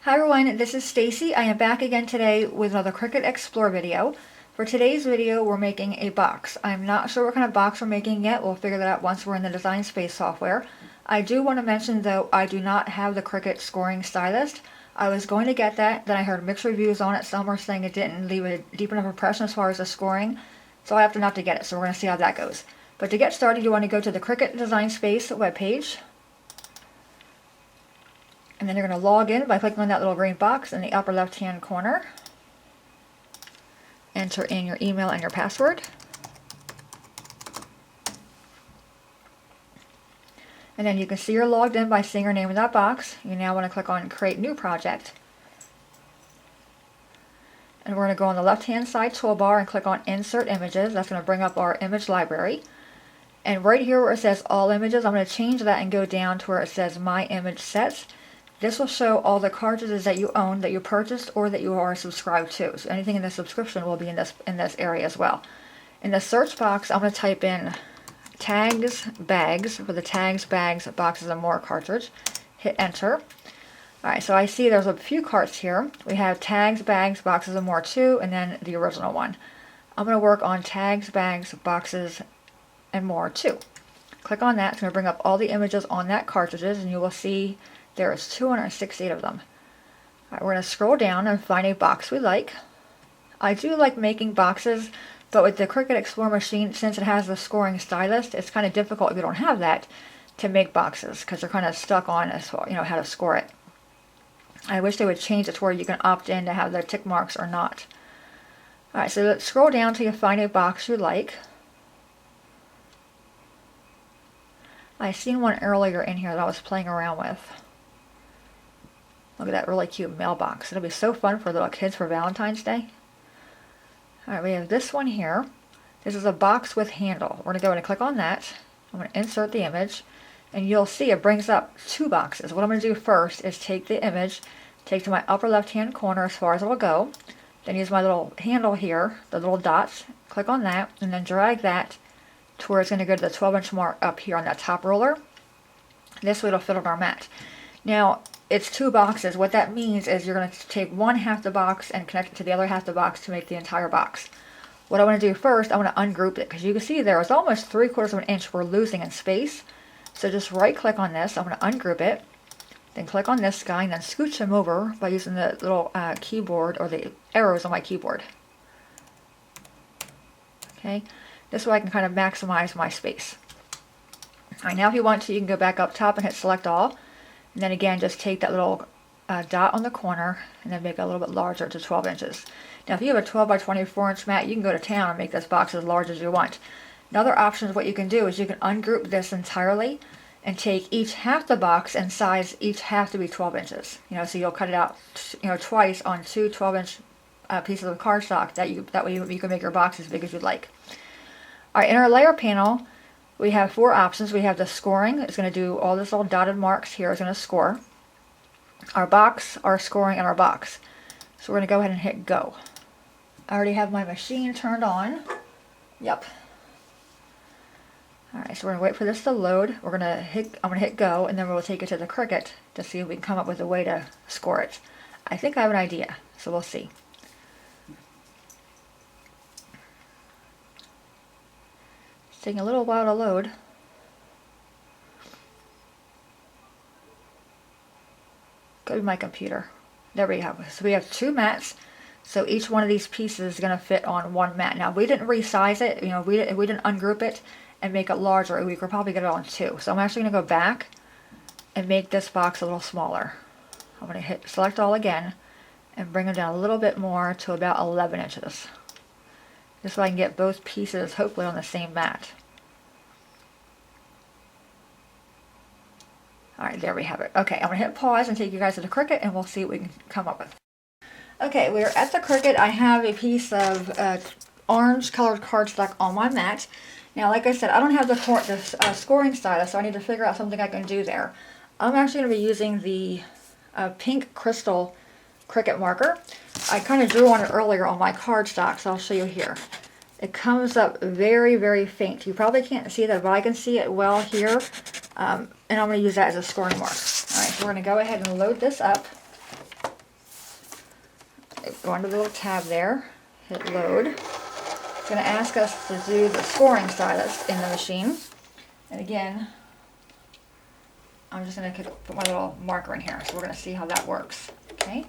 Hi everyone, this is Stacy. I am back again today with another Cricut Explore video. For today's video, we're making a box. I'm not sure what kind of box we're making yet. We'll figure that out once we're in the Design Space software. I do want to mention though, I do not have the Cricut scoring stylist. I was going to get that, then I heard mixed reviews on it. Some were saying it didn't leave a deep enough impression as far as the scoring, so I opted not to get it. So we're going to see how that goes. But to get started, you want to go to the Cricut Design Space webpage. And then you're going to log in by clicking on that little green box in the upper left hand corner. Enter in your email and your password. And then you can see you're logged in by seeing your name in that box. You now want to click on Create New Project. And we're going to go on the left hand side toolbar and click on Insert Images. That's going to bring up our image library. And right here where it says All Images, I'm going to change that and go down to where it says My Image Sets. This will show all the cartridges that you own, that you purchased, or that you are subscribed to. So anything in the subscription will be in this area as well. In the search box, I'm going to type in tags, bags, for the tags, bags, boxes, and more cartridge. Hit enter. Alright, so I see there's a few carts here. We have tags, bags, boxes, and more 2, and then the original one. I'm going to work on tags, bags, boxes, and more 2. Click on that. It's going to bring up all the images on that cartridges, and you will see there's 268 of them. Alright, we're going to scroll down and find a box we like. I do like making boxes, but with the Cricut Explore machine, since it has the scoring stylist, it's kind of difficult if you don't have that to make boxes, because they're kind of stuck on how to score it. I wish they would change it to where you can opt in to have the tick marks or not. Alright, so let's scroll down till you find a box you like. I seen one earlier in here that I was playing around with. Look at that really cute mailbox. It'll be so fun for little kids for Valentine's Day. Alright, we have this one here. This is a box with handle. We're going to go and click on that. I'm going to insert the image. And you'll see it brings up 2 boxes. What I'm going to do first is take the image, take to my upper left hand corner as far as it will go. Then use my little handle here, the little dots. Click on that and then drag that to where it's going to go to the 12-inch mark up here on that top roller. This way it'll fit on our mat. Now, it's 2 boxes. What that means is you're going to take one half the box and connect it to the other half the box to make the entire box. What I want to do first, I want to ungroup it, because you can see there is almost 3/4 of an inch we're losing in space. So just right click on this. I'm going to ungroup it. Then click on this guy and then scooch him over by using the little keyboard or the arrows on my keyboard. Okay, this way I can kind of maximize my space. Alright, now if you want to, you can go back up top and hit select all. And then again, just take that little dot on the corner and then make it a little bit larger to 12 inches. Now if you have a 12 by 24 inch mat, you can go to town and make this box as large as you want. Another option of what you can do is you can ungroup this entirely and take each half the box and size each half to be 12 inches. So you'll cut it out twice on 2 12-inch pieces of cardstock. That way you can make your box as big as you'd like. Alright, in our layer panel, we have 4 options. We have the scoring. It's going to do all this little dotted marks here. It's going to score. Our box, our scoring, and our box. So we're going to go ahead and hit go. I already have my machine turned on. Yep. Alright, so we're going to wait for this to load. I'm going to hit go, and then we'll take it to the Cricut to see if we can come up with a way to score it. I think I have an idea, so we'll see. It's taking a little while to load. Go to my computer. There we go. So we have 2 mats. So each one of these pieces is going to fit on 1 mat. Now we didn't resize it. We didn't ungroup it and make it larger. We could probably get it on 2. So I'm actually going to go back and make this box a little smaller. I'm going to hit select all again and bring them down a little bit more to about 11 inches. This way I can get both pieces hopefully on the same mat. Alright, there we have it. Okay, I'm going to hit pause and take you guys to the Cricut and we'll see what we can come up with. Okay, we're at the Cricut. I have a piece of orange colored cardstock on my mat. Now, like I said, I don't have the scoring stylus, so I need to figure out something I can do there. I'm actually going to be using the pink crystal Cricut marker. I kind of drew on it earlier on my cardstock, so I'll show you here. It comes up very, very faint. You probably can't see that, but I can see it well here. And I'm going to use that as a scoring mark. Alright, so we're going to go ahead and load this up. Go under the little tab there, hit load. It's going to ask us to do the scoring stylist in the machine. And again, I'm just going to put my little marker in here, so we're going to see how that works. Okay,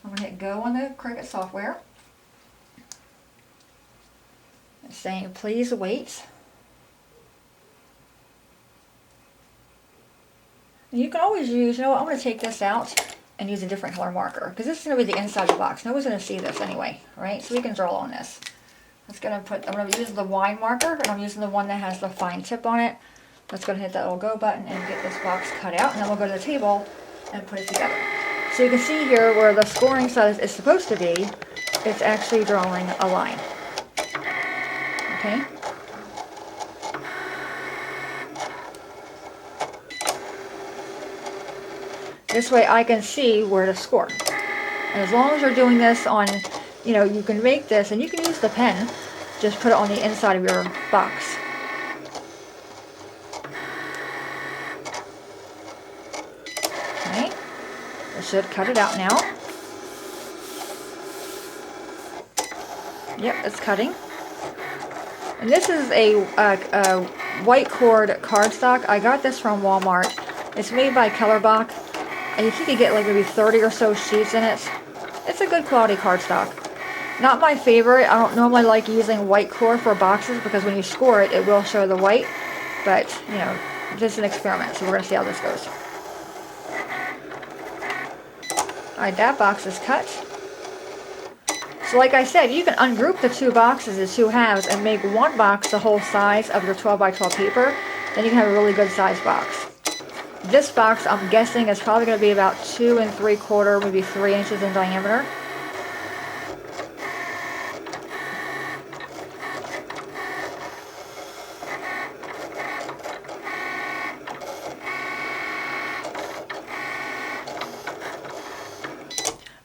I'm going to hit go on the Cricut software. It's saying please wait. And you can always use, you know what, I'm going to take this out and use a different color marker, because this is going to be the inside of the box. Nobody's going to see this anyway, right? So we can draw on this. I'm going to use the wine marker, and I'm using the one that has the fine tip on it. Let's go ahead and hit that little go button and get this box cut out, and then we'll go to the table and put it together. So you can see here where the scoring stylus is supposed to be, it's actually drawing a line. Okay? This way I can see where to score. And as long as you're doing this on, you know, you can make this, and you can use the pen, just put it on the inside of your box. Okay, it should cut it out now. Yep, it's cutting. And this is a white cord cardstock. I got this from Walmart. It's made by Kellerbach. And you think you get like maybe 30 or so sheets in it. It's a good quality cardstock. Not my favorite. I don't normally like using white core for boxes because when you score it, it will show the white. But, you know, this is an experiment, so we're going to see how this goes. Alright, that box is cut. So like I said, you can ungroup the two boxes as two halves and make one box the whole size of your 12 by 12 paper. Then you can have a really good size box. This box, I'm guessing, is probably going to be about 2 3/4, maybe 3 inches in diameter.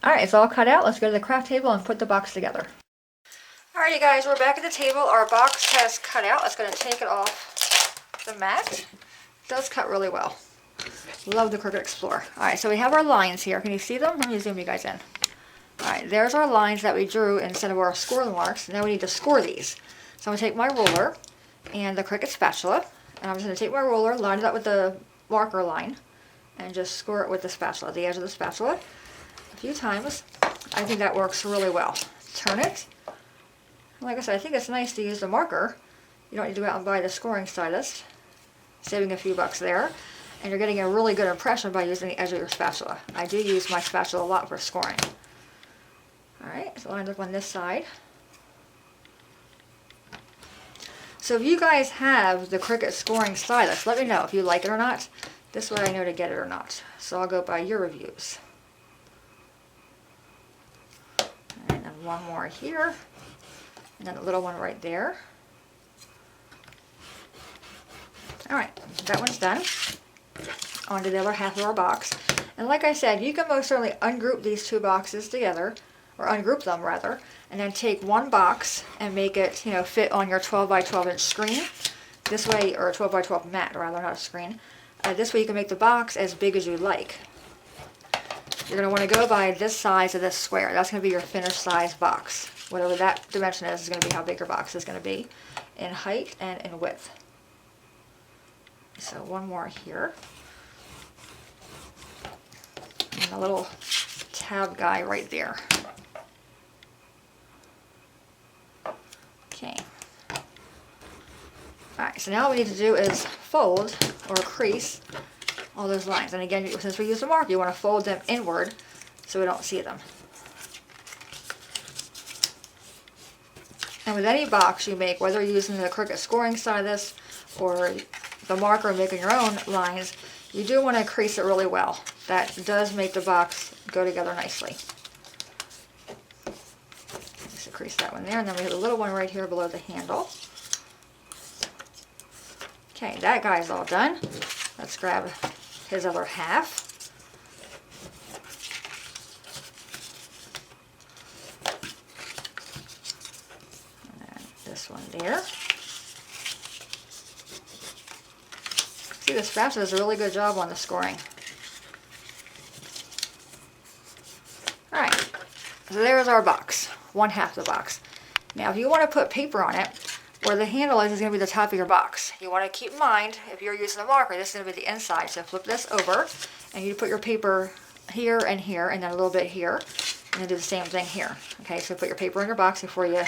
Alright, it's all cut out. Let's go to the craft table and put the box together. Alright, you guys, we're back at the table. Our box has cut out. Let's go and take it off the mat. It does cut really well. Love the Cricut Explorer. Alright, so we have our lines here. Can you see them? Let me zoom you guys in. Alright, there's our lines that we drew instead of our score marks. Now we need to score these. So I'm going to take my ruler and the Cricut spatula. And I'm just going to take my ruler, line it up with the marker line, and just score it with the spatula, the edge of the spatula. A few times. I think that works really well. Turn it. Like I said, I think it's nice to use the marker. You don't need to go out and buy the scoring stylus. Saving a few bucks there. And you're getting a really good impression by using the edge of your spatula. I do use my spatula a lot for scoring. Alright, so lined up on this side. So if you guys have the Cricut scoring stylus, let me know if you like it or not. This way I know to get it or not. So I'll go by your reviews. And then one more here. And then a little one right there. Alright, that one's done. On to the other half of our box. And like I said, you can most certainly ungroup these two boxes together, or ungroup them rather, and then take one box and make it, you know, fit on your 12 by 12 inch screen. This way, or a 12 by 12 mat rather, not a screen. This way you can make the box as big as you like. You're going to want to go by this size of this square. That's going to be your finished size box. Whatever that dimension is going to be how big your box is going to be in height and in width. So one more here. And a little tab guy right there. Okay. Alright, so now what we need to do is fold or crease all those lines. And again, since we use a marker, you want to fold them inward so we don't see them. And with any box you make, whether you're using the Cricut scoring stylus or the marker making your own lines, you do want to crease it really well. That does make the box go together nicely. So crease that one there, and then we have a little one right here below the handle. Okay, that guy's all done. Let's grab his other half. And then this one there. See, the spatula does a really good job on the scoring. Alright, So there's our box, one half of the box. Now if you want to put paper on it, where the handle is going to be the top of your box. You want to keep in mind, if you're using a marker, this is going to be the inside. So flip this over, and you put your paper here, and then a little bit here, and then do the same thing here. Okay, so put your paper in your box before you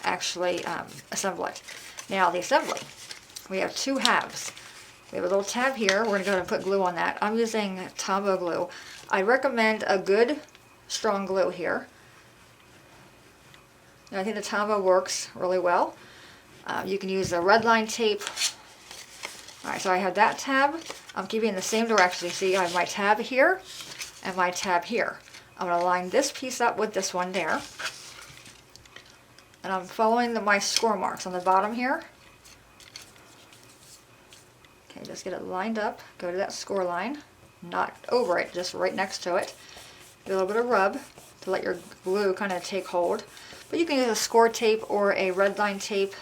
actually assemble it. Now the assembly, we have two halves. We have a little tab here. We're going to go ahead and put glue on that. I'm using Tombow glue. I recommend a good strong glue here. And I think the Tombow works really well. You can use the red line tape. Alright, so I have that tab. I'm keeping in the same direction. You see I have my tab here and my tab here. I'm going to line this piece up with this one there. And I'm following my score marks on the bottom here. Okay, just get it lined up. Go to that score line. Not over it, just right next to it. Do a little bit of rub to let your glue kind of take hold. But you can use a score tape or a red line tape,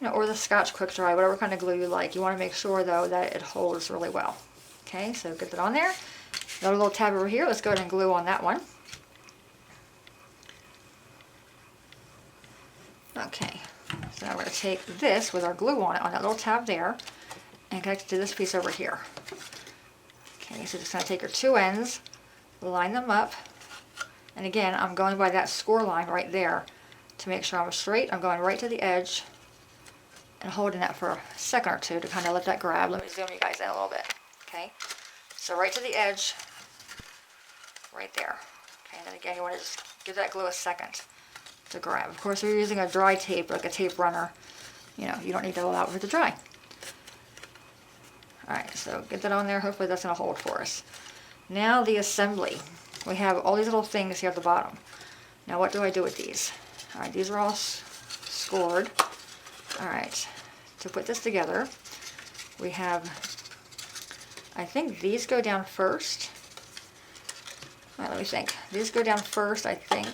you know, or the Scotch Quick Dry, whatever kind of glue you like. You want to make sure though that it holds really well. Okay, so get that on there. Another little tab over here. Let's go ahead and glue on that one. Okay, so now we're going to take this with our glue on it, on that little tab there, and connect it to this piece over here. Okay, so just going to take your two ends, line them up, and again, I'm going by that score line right there to make sure I'm straight. I'm going right to the edge and holding that for a second or two to kind of let that grab. Let me zoom you guys in a little bit. Okay, so right to the edge, right there. Okay, and then again, you want to just give that glue a second to grab. Of course, if you're using a dry tape, like a tape runner, you know, you don't need to allow it to dry. Alright, so get that on there. Hopefully that's going to hold for us. Now the assembly. We have all these little things here at the bottom. Now what do I do with these? Alright, these are all scored. Alright, to put this together, we have, I think these go down first. Alright, let me think. These go down first, I think.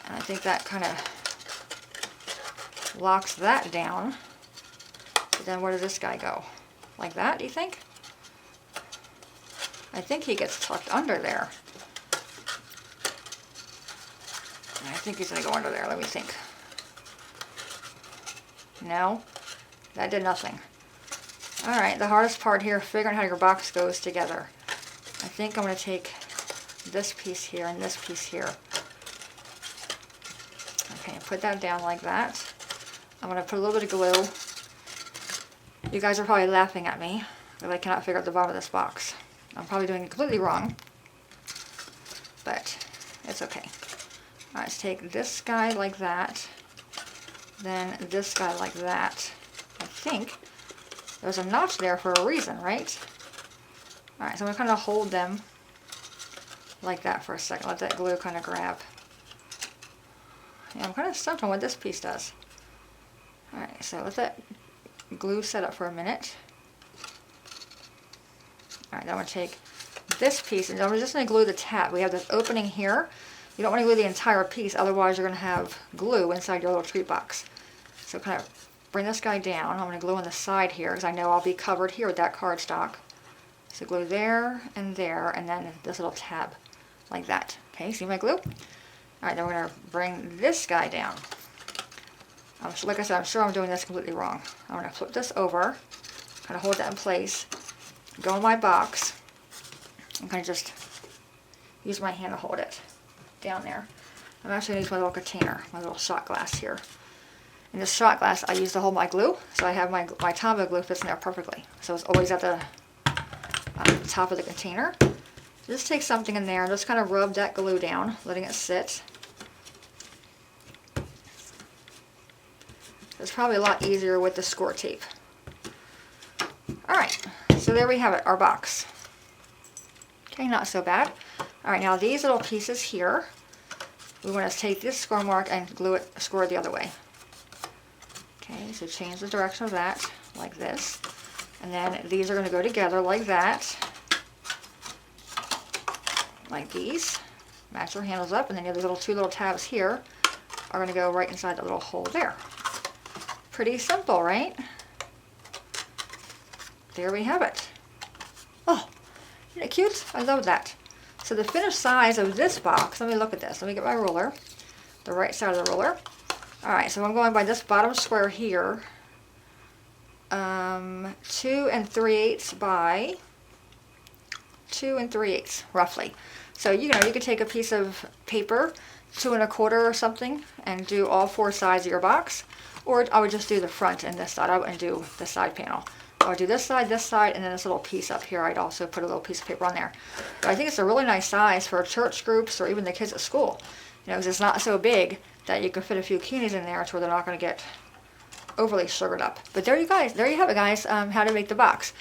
And I think that kind of locks that down. But then where does this guy go? Like that, do you think? I think he gets tucked under there. And I think he's going to go under there. Let me think. No, that did nothing. Alright, the hardest part here, figuring how your box goes together. I think I'm going to take this piece here and this piece here. Okay, put that down like that. I'm going to put a little bit of glue. You guys are probably laughing at me if I cannot figure out the bottom of this box. I'm probably doing it completely wrong, but it's okay. Alright, let's take this guy like that, then this guy like that. I think there's a notch there for a reason, right? Alright, so I'm going to kind of hold them like that for a second. Let that glue kind of grab. Yeah, I'm kind of stumped on what this piece does. Alright, so let that glue set up for a minute. Alright, now I'm going to take this piece and I'm just going to glue the tab. We have this opening here. You don't want to glue the entire piece, otherwise you're going to have glue inside your little treat box. So kind of bring this guy down. I'm going to glue on the side here because I know I'll be covered here with that cardstock. So glue there, and then this little tab like that. Okay, see my glue? Alright, then we're going to bring this guy down. Like I said, I'm sure I'm doing this completely wrong. I'm going to flip this over, kind of hold that in place, go in my box, and kind of just use my hand to hold it down there. I'm actually going to use my little container, my little shot glass here. In this shot glass, I use to hold my glue, so I have my Tombow glue fits in there perfectly. So it's always at the top of the container. Just take something in there and just kind of rub that glue down, letting it sit. It's probably a lot easier with the score tape. Alright, so there we have it, our box. Okay, not so bad. Alright, now these little pieces here, we want to take this score mark and glue it, score it the other way. Okay, so change the direction of that, like this. And then these are going to go together like that. Like these. Match your handles up, and then you have these two little tabs here are going to go right inside the little hole there. Pretty simple, right? There we have it. Oh, isn't it cute? I love that. So the finished size of this box, let me look at this. Let me get my ruler, the right side of the ruler. Alright, so I'm going by this bottom square here. 2 3/8 by 2 3/8, roughly. So, you know, you could take a piece of paper, 2 1/4 or something, and do all 4 sides of your box. Or I would just do the front and this side. I wouldn't do the side panel. I would do this side, and then this little piece up here. I'd also put a little piece of paper on there. But I think it's a really nice size for church groups or even the kids at school. You know, because it's not so big that you can fit a few cuties in there to where they're not going to get overly sugared up. But there you have it, guys, how to make the box.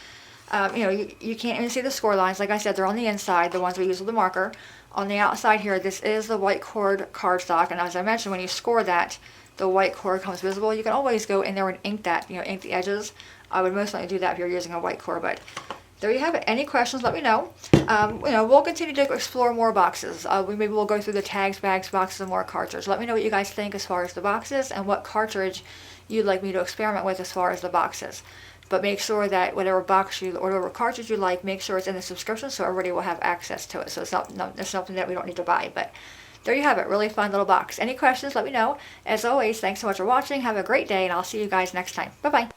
You know, you can't even see the score lines. Like I said, they're on the inside, the ones we use with the marker. On the outside here, this is the white cord cardstock, and as I mentioned, when you score that, the white cord comes visible. You can always go in there and ink that, you know, ink the edges. I would most likely do that if you're using a white cord, but there you have it. Any questions, let me know. You know, we'll continue to explore more boxes. Maybe we'll go through the tags, bags, boxes, and more cartridge. Let me know what you guys think as far as the boxes and what cartridge you'd like me to experiment with as far as the boxes. But make sure that whatever box you or whatever cartridge you like, make sure it's in the subscription so everybody will have access to it. So it's something that we don't need to buy. But there you have it. Really fun little box. Any questions, let me know. As always, thanks so much for watching. Have a great day, and I'll see you guys next time. Bye-bye.